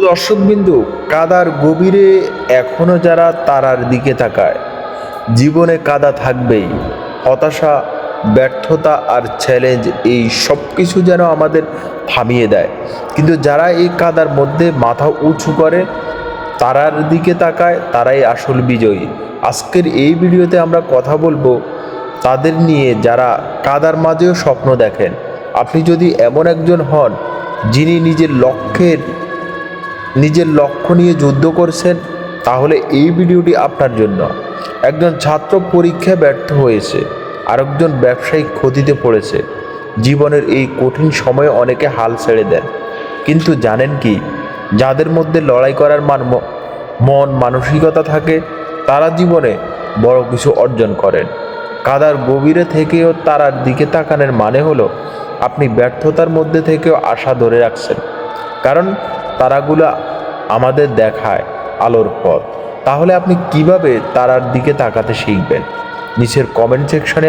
দর্শকবিন্দু, কাদার গভীরে এখনো যারা তারার দিকে তাকায়, জীবনে কাদা থাকবেই। হতাশা, ব্যর্থতা আর চ্যালেঞ্জ, এই সব কিছু যেন আমাদের থামিয়ে দেয়। কিন্তু যারা এই কাদার মধ্যে মাথা উঁচু করে তারার দিকে তাকায়, তারাই আসল বিজয়ী। আজকের এই ভিডিওতে আমরা কথা বলবো তাদের নিয়ে যারা কাদার মাঝেও স্বপ্ন দেখেন। আপনি যদি এমন একজন হন যিনি নিজের লক্ষ্য নিয়ে যুদ্ধ করছেন, তাহলে এই ভিডিওটি আপনার জন্য। একজন ছাত্র পরীক্ষায় ব্যর্থ হয়েছে, আরেকজন ব্যবসায়িক ক্ষতিতে পড়েছে। জীবনের এই কঠিন সময়ে অনেকে হাল ছেড়ে দেন, কিন্তু জানেন কি, যাদের মধ্যে লড়াই করার মন মানসিকতা থাকে, তারা জীবনে বড় কিছু অর্জন করেন। কাদার গভীরে থেকেও তারার দিকে তাকানোর মানে হলো আপনি ব্যর্থতার মধ্যে থেকেও আশা ধরে রাখছেন, কারণ তারাগুলো আমাদের দেখায় আলোর পথ। তাহলে আপনি কিভাবে তারার দিকে তাকাতে শিখবেন? নিচের কমেন্ট সেকশনে